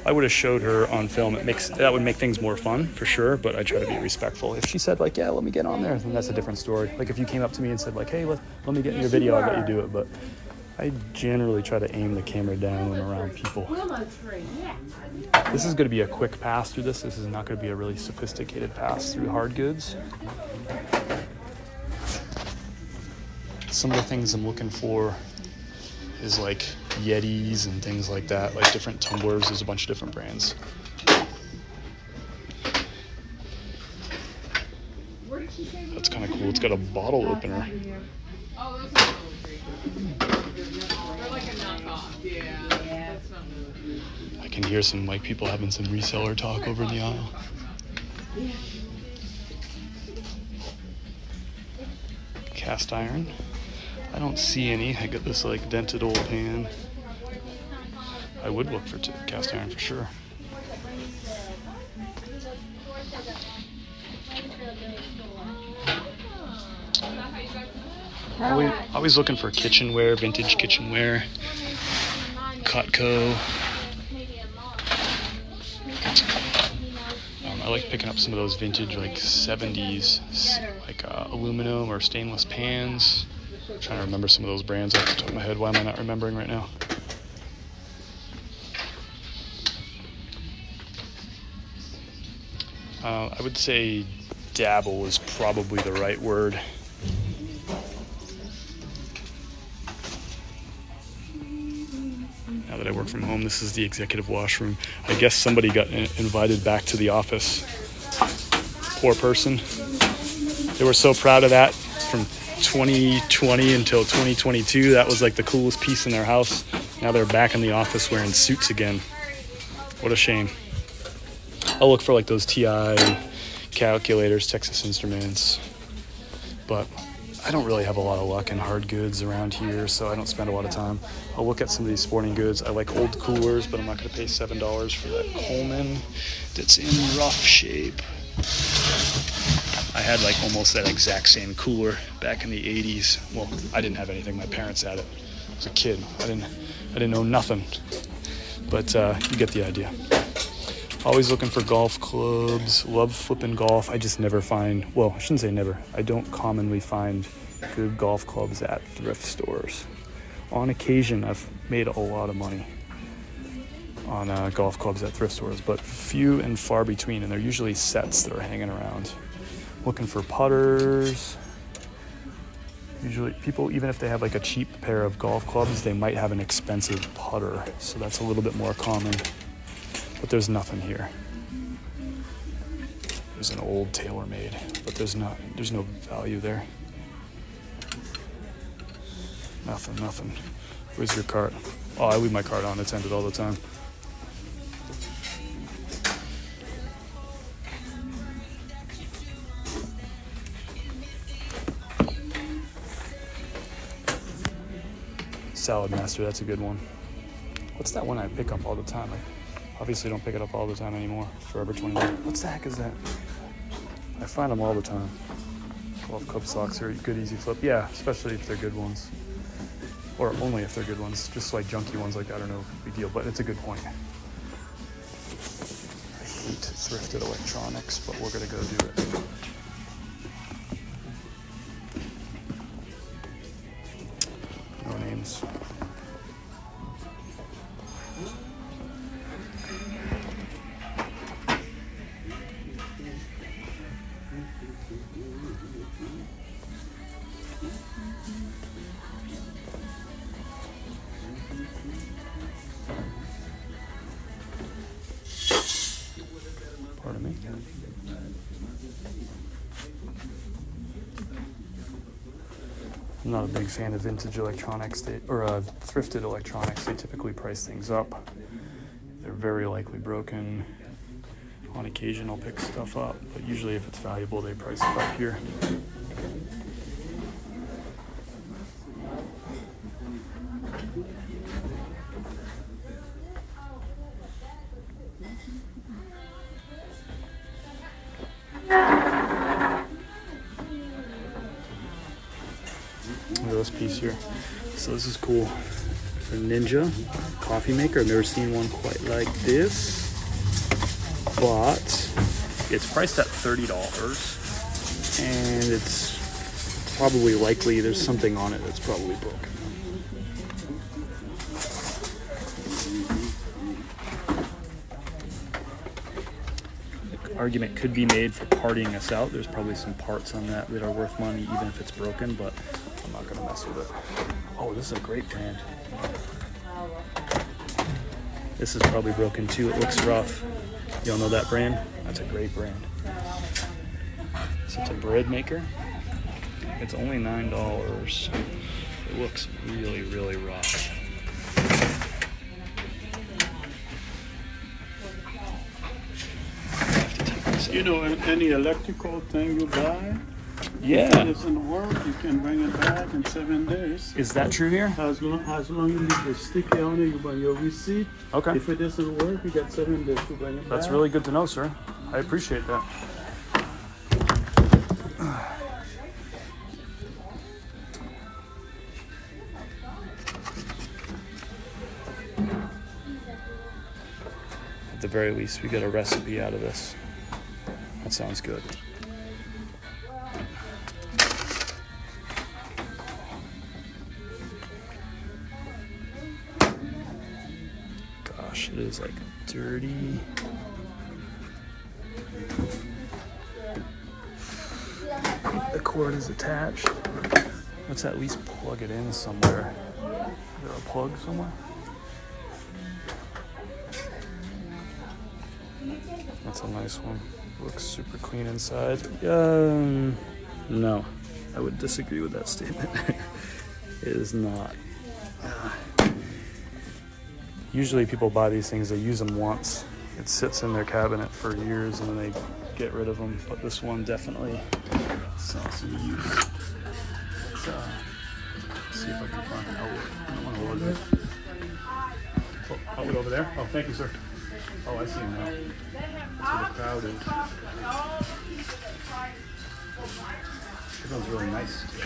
Speaker 1: I would have showed her on film. That would make things more fun for sure, but I try to be respectful. If she said like, yeah, let me get on there, then that's a different story. Like if you came up to me and said like, hey, let me get in your video, I'll let you do it. But I generally try to aim the camera down when around people. This is going to be a quick pass through this. This is not going to be a really sophisticated pass through hard goods. Some of the things I'm looking for is like Yetis and things like that, like different tumblers. There's a bunch of different brands. That's kind of cool. It's got a bottle opener.
Speaker 5: Oh, those are they're like a knockoff. Yeah. That's not really.
Speaker 1: I can hear some like people having some reseller talk over in the aisle. Cast iron. I don't see any. I got this like dented old pan. I would look for cast iron for sure. Always looking for kitchenware, vintage kitchenware. Cutco. I like picking up some of those vintage like 70s like aluminum or stainless pans. I'm trying to remember some of those brands off the top of my head. Why am I not remembering right now? I would say dabble is probably the right word. Now that I work from home, this is the executive washroom. I guess somebody got invited back to the office. Poor person. They were so proud of that. From 2020 until 2022, that was like the coolest piece in their house. Now they're back in the office wearing suits again. What a shame. I'll look for like those TI calculators, Texas Instruments. But I don't really have a lot of luck in hard goods around here, so I don't spend a lot of time. I'll look at some of these sporting goods. I like old coolers, but I'm not going to pay $7 for that Coleman that's in rough shape. I had like almost that exact same cooler back in the 80s. Well, I didn't have anything. My parents had it. I was a kid. I didn't know nothing. But you get the idea. Always looking for golf clubs. Love flipping golf. I just never find, well, I shouldn't say never. I don't commonly find good golf clubs at thrift stores. On occasion, I've made a lot of money on golf clubs at thrift stores, but few and far between, and they're usually sets that are hanging around. Looking for putters. Usually people, even if they have like a cheap pair of golf clubs, they might have an expensive putter, so that's a little bit more common. But there's nothing here. There's an old TaylorMade, but there's no value there. Nothing. Where's your cart? Oh, I leave my cart on. It's ended all the time. Salad Master, that's a good one. What's that one I pick up all the time? I obviously don't pick it up all the time anymore. Forever 21. What the heck is that? I find them all the time. Golf club socks are good, easy flip. Yeah, especially if they're good ones. Or only if they're good ones. Just like junky ones like that are no big deal, but it's a good point. I hate thrifted electronics, but we're gonna go do it. No names. Pardon me. I'm not a big fan of vintage electronics or thrifted electronics. They typically price things up. They're very likely broken. On occasion, I'll pick stuff up, but usually if it's valuable, they price it up here. Look at this piece here. So this is cool. It's a Ninja coffee maker. I've never seen one quite like this, but it's priced at $30, and it's probably likely there's something on it that's probably broken. Argument could be made for partying us out. There's probably some parts on that that are worth money even if it's broken, but I'm not gonna mess with it. Oh, this is a great brand. This is probably broken too. It looks rough. Y'all know that brand? That's a great brand. So it's a bread maker. It's only $9. It looks really, really rough.
Speaker 6: You know, any electrical thing you buy,
Speaker 1: Yeah.
Speaker 6: if it doesn't work, you can bring it back in 7 days.
Speaker 1: Is that true here?
Speaker 6: As long as you leave the sticker on it, you bring your receipt.
Speaker 1: Okay.
Speaker 6: If it doesn't work, you got 7 days to bring it back.
Speaker 1: That's really good to know, sir. I appreciate that. At the very least, we get a recipe out of this. That sounds good. Gosh, it is like dirty. The cord is attached. Let's at least plug it in somewhere. Is there a plug somewhere? That's a nice one. Looks super clean inside. No, I would disagree with that statement. It is not. Usually people buy these things, they use them once. It sits in their cabinet for years and then they get rid of them. But this one definitely saw some use. there? Oh, thank you, sir. Oh, I see him now. That's where the crowd is. Everyone's really nice today.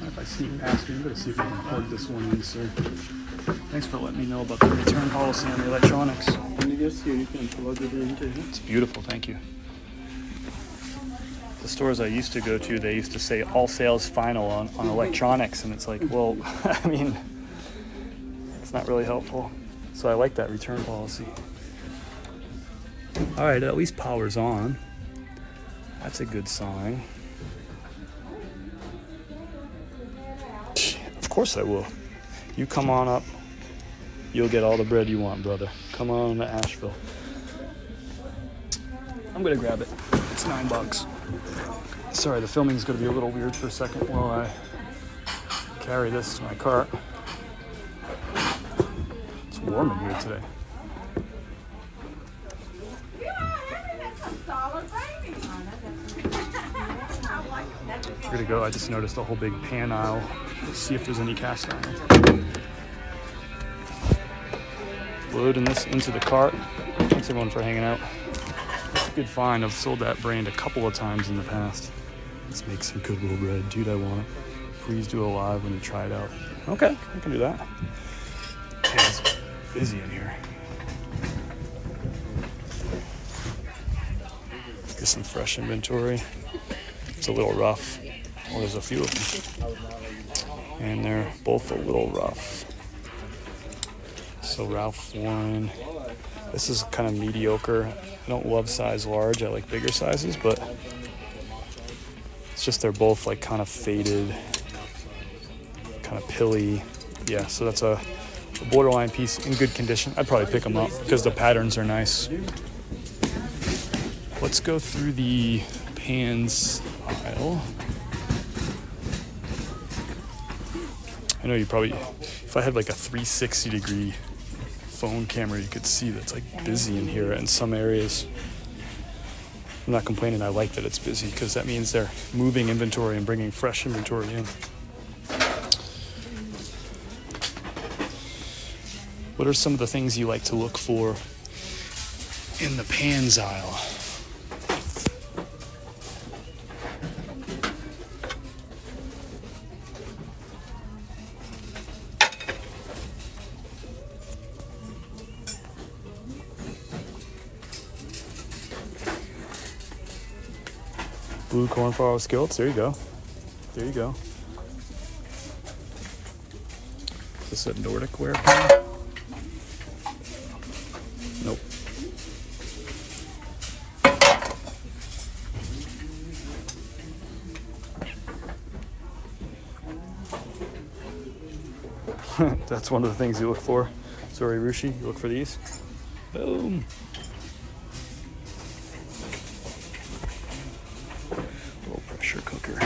Speaker 1: If I sneak past you, I'm going to see if I can plug this one in, sir. Thanks for letting me know about the return policy on the electronics.
Speaker 6: When you get here, you can plug it into here.
Speaker 1: It's beautiful, thank you. The stores I used to go to, they used to say all sales final on electronics, and it's like, well, I mean, it's not really helpful. So I like that return policy. All right, it at least power's on. That's a good sign. Of course I will. You come on up. You'll get all the bread you want, brother. Come on to Asheville. I'm gonna grab it. It's $9. Sorry, the filming's gonna be a little weird for a second while I carry this to my cart. It's warm in here today. Here to go. I just noticed a whole big pan aisle. Let's see if there's any cast iron. Loading this into the cart. Thanks everyone for hanging out. It's a good find. I've sold that brand a couple of times in the past. Let's make some good little bread. Dude, I want it. Please do a live when you try it out. Okay, I can do that. Yeah, it's busy in here. Get some fresh inventory. It's a little rough. Well, there's a few of them. And they're both a little rough. So Ralph Lauren. This is kind of mediocre. I don't love size large. I like bigger sizes, but it's just they're both like kind of faded, kind of pilly. Yeah, so that's a borderline piece in good condition. I'd probably pick them up because the patterns are nice. Let's go through the pans aisle. I know you probably, if I had like a 360 degree phone camera, you could see that's like busy in here in some areas. I'm not complaining. I like that it's busy because that means they're moving inventory and bringing fresh inventory in. What are some of the things you like to look for in the pans aisle? Blue cornflower skillets. There you go. There you go. Is this a Nordic ware pan? Nope. That's one of the things you look for. Sorry, Rushi, you look for these. Boom. Low pressure cooker.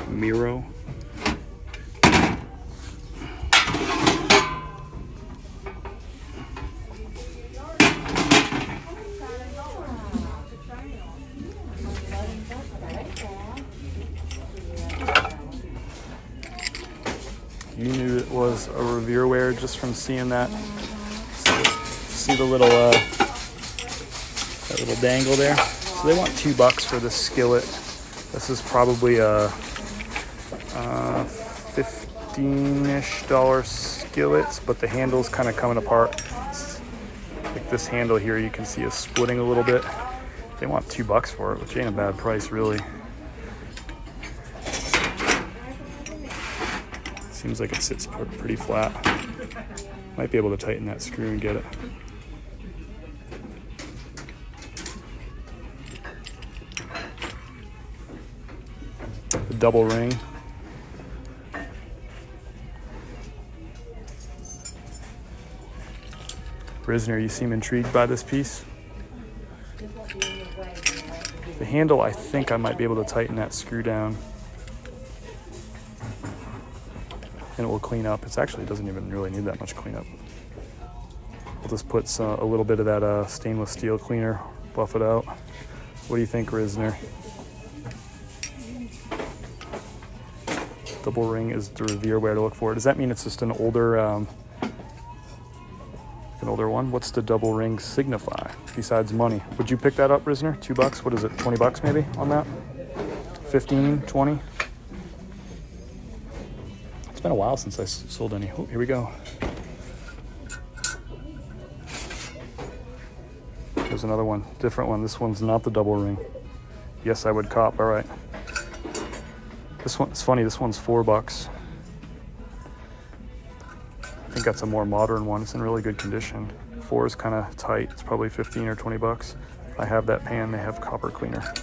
Speaker 1: Miro. You knew it was a Revereware just from seeing that. See the little that little dangle there. So they want $2 for this skillet. This is probably a $15-ish skillet, but the handle's kind of coming apart. It's like this handle here, you can see is splitting a little bit. They want $2 for it, which ain't a bad price, really. Seems like it sits pretty flat. Might be able to tighten that screw and get it. The double ring. Brisner, you seem intrigued by this piece. The handle, I think I might be able to tighten that screw down. And it will clean up. It doesn't even really need that much cleanup. We'll just put a little bit of that stainless steel cleaner, buff it out. What do you think, Risner? Double ring is the Revere wear to look for. Does that mean it's just an older one? What's the double ring signify besides money? Would you pick that up, Risner? $2? What is it? 20 bucks maybe on that? 15, 20? It's been a while since I sold any. Oh, here we go. There's another one, different one. This one's not the double ring. Yes, I would cop. All right. This one, it's funny. This one's $4. I think that's a more modern one. It's in really good condition. 4 is kind of tight. It's probably 15 or 20 bucks. I have that pan. They have copper cleaner.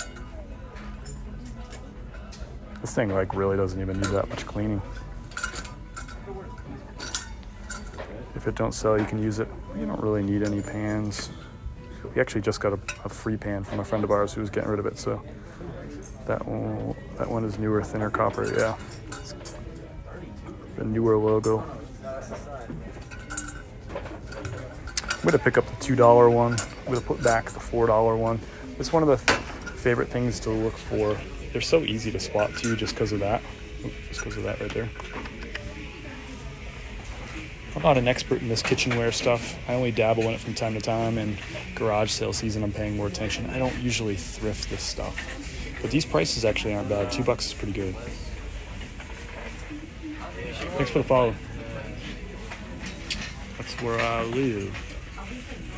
Speaker 1: This thing like really doesn't even need that much cleaning. If it don't sell, you can use it. You don't really need any pans. We actually just got a free pan from a friend of ours who was getting rid of it. So that one is newer, thinner copper. Yeah, the newer logo. I'm gonna pick up the $2 one. I'm gonna put back the $4 one. It's one of the favorite things to look for. They're so easy to spot too, just because of that. Just because of that right there. I'm not an expert in this kitchenware stuff. I only dabble in it from time to time, and garage sale season I'm paying more attention. I don't usually thrift this stuff. But these prices actually aren't bad. $2 is pretty good. Thanks for the follow. That's where I live.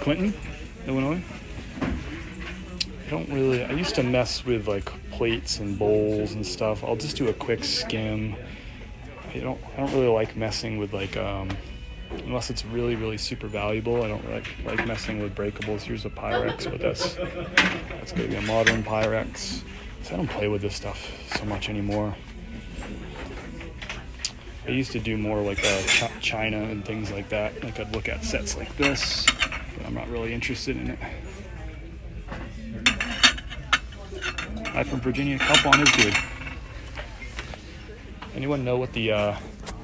Speaker 1: Clinton, Illinois. I used to mess with like plates and bowls and stuff. I'll just do a quick skim. I don't really like messing with like unless it's really, really super valuable. I don't like messing with breakables. Here's a Pyrex, but that's gonna be a modern Pyrex. So I don't play with this stuff so much anymore. I used to do more like China and things like that. Like I'd look at sets like this, but I'm not really interested in it. Hi from Virginia. Calphalon is good. Anyone know what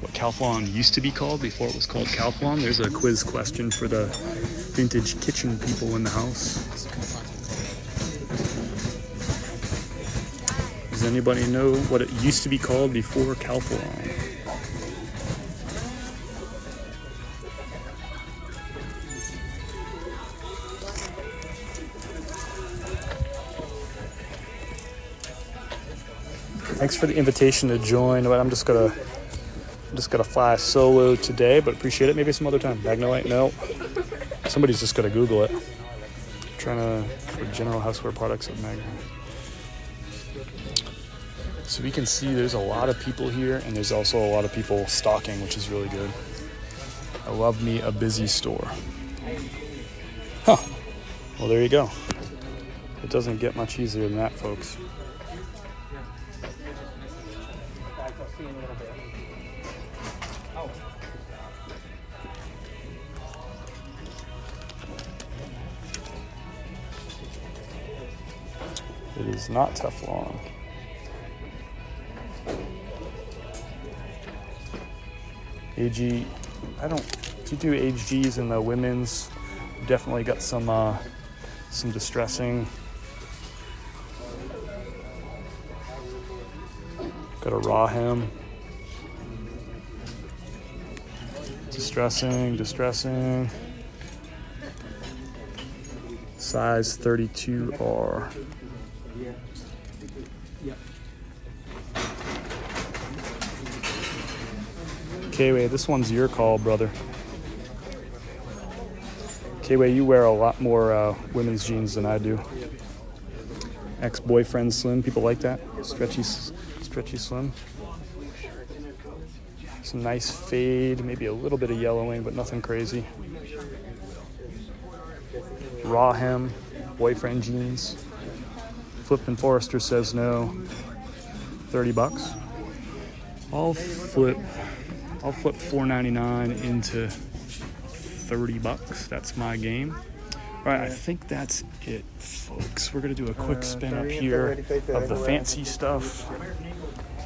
Speaker 1: what Calphalon used to be called before it was called Calphalon? There's a quiz question for the vintage kitchen people in the house. Does anybody know what it used to be called before Calphalon? Thanks for the invitation to join. I'm just gonna fly solo today, but appreciate it. Maybe some other time. Magnolite? No. Somebody's just gonna Google it. For general houseware products at Magna. So we can see there's a lot of people here, and there's also a lot of people stocking, which is really good. I love me a busy store. Huh. Well, there you go. It doesn't get much easier than that, folks. It is not Teflon. AG, if you do HGs in the women's, definitely got some distressing. Got a raw hem. Distressing. Size 32R. K-Way, this one's your call, brother. K-Way, you wear a lot more women's jeans than I do. Ex-boyfriend slim, people like that. Stretchy slim. Some nice fade, maybe a little bit of yellowing, but nothing crazy. Raw hem, boyfriend jeans. Flippin' Forrester says no. $30. I'll flip $4.99 into $30. That's my game. All right, I think that's it, folks. We're gonna do a quick spin up here of the fancy stuff,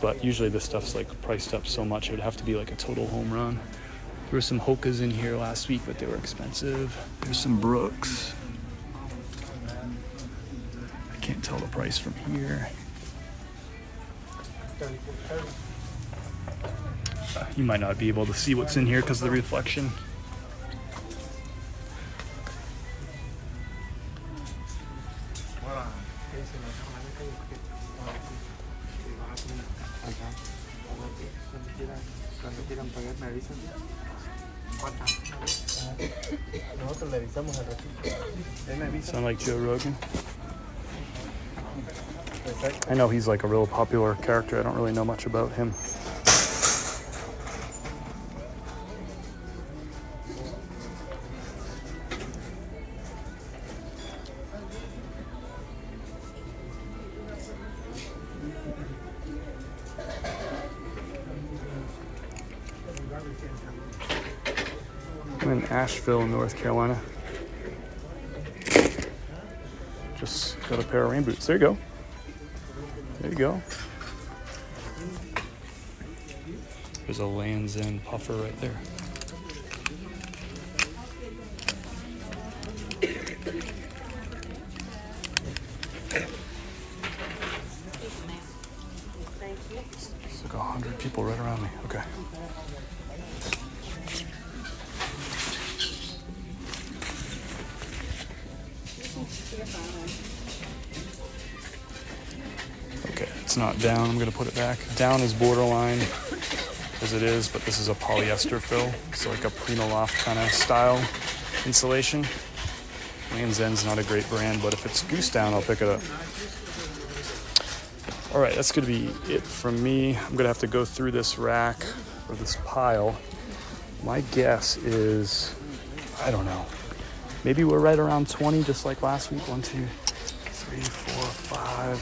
Speaker 1: but usually this stuff's like priced up so much it would have to be like a total home run. There were some Hokas in here last week, but they were expensive. There's some Brooks. I can't tell the price from here. You might not be able to see what's in here because of the reflection. Sound like Joe Rogan? I know he's like a real popular character. I don't really know much about him. I'm in Asheville, North Carolina. Just got a pair of rain boots. There you go. There you go. There's a Lands' End puffer right there. There's like 100 people right around me. Okay. Okay, it's not down. I'm gonna put it back. Down is borderline as it is, but this is a polyester fill. So like a Primaloft kind of style insulation. Lands' End's not a great brand, but if it's goose down, I'll pick it up. All right, that's gonna be it from me. I'm gonna have to go through this rack or this pile. My guess is, I don't know. Maybe we're right around 20, just like last week. 1, 2, 3, 4, 5,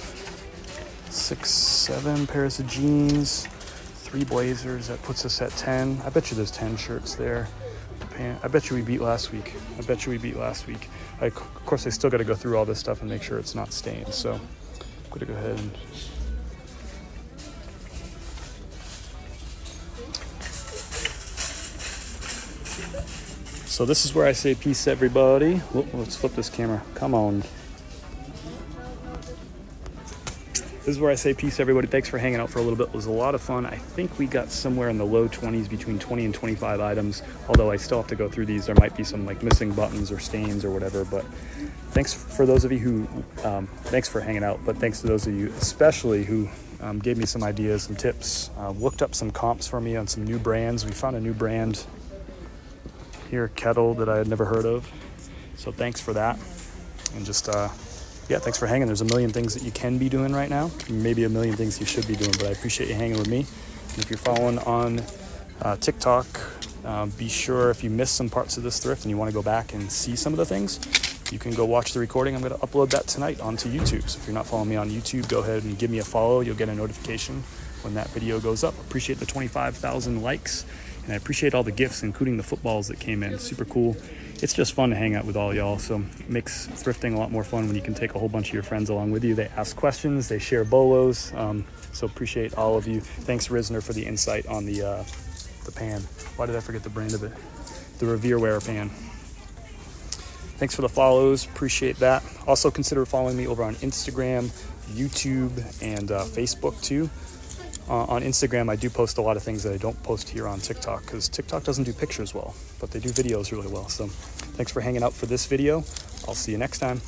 Speaker 1: 6, 7 pairs of jeans, 3 blazers. That puts us at 10. I bet you there's 10 shirts there. I bet you we beat last week. Of course, I still got to go through all this stuff and make sure it's not stained. So I'm going to go ahead and... So this is where I say peace, everybody. Whoop, let's flip this camera. Come on. This is where I say peace, everybody. Thanks for hanging out for a little bit. It was a lot of fun. I think we got somewhere in the low 20s, between 20 and 25 items. Although I still have to go through these. There might be some like missing buttons or stains or whatever. But thanks for those of you who, thanks for hanging out. But thanks to those of you especially who gave me some ideas, some tips, looked up some comps for me on some new brands. We found a new brand here, Kettle, that I had never heard of. So thanks for that. And just, yeah, thanks for hanging. There's a million things that you can be doing right now. Maybe a million things you should be doing, but I appreciate you hanging with me. And if you're following on TikTok, be sure if you missed some parts of this thrift and you want to go back and see some of the things, you can go watch the recording. I'm going to upload that tonight onto YouTube. So if you're not following me on YouTube, go ahead and give me a follow. You'll get a notification when that video goes up. Appreciate the 25,000 likes. And I appreciate all the gifts, including the footballs that came in. Super cool. It's just fun to hang out with all y'all. So it makes thrifting a lot more fun when you can take a whole bunch of your friends along with you. They ask questions, they share bolos. So appreciate all of you. Thanks, Risner, for the insight on the pan. Why did I forget the brand of it? The Revierware pan. Thanks for the follows. Appreciate that. Also consider following me over on Instagram, YouTube, and Facebook too. On Instagram, I do post a lot of things that I don't post here on TikTok because TikTok doesn't do pictures well, but they do videos really well. So thanks for hanging out for this video. I'll see you next time.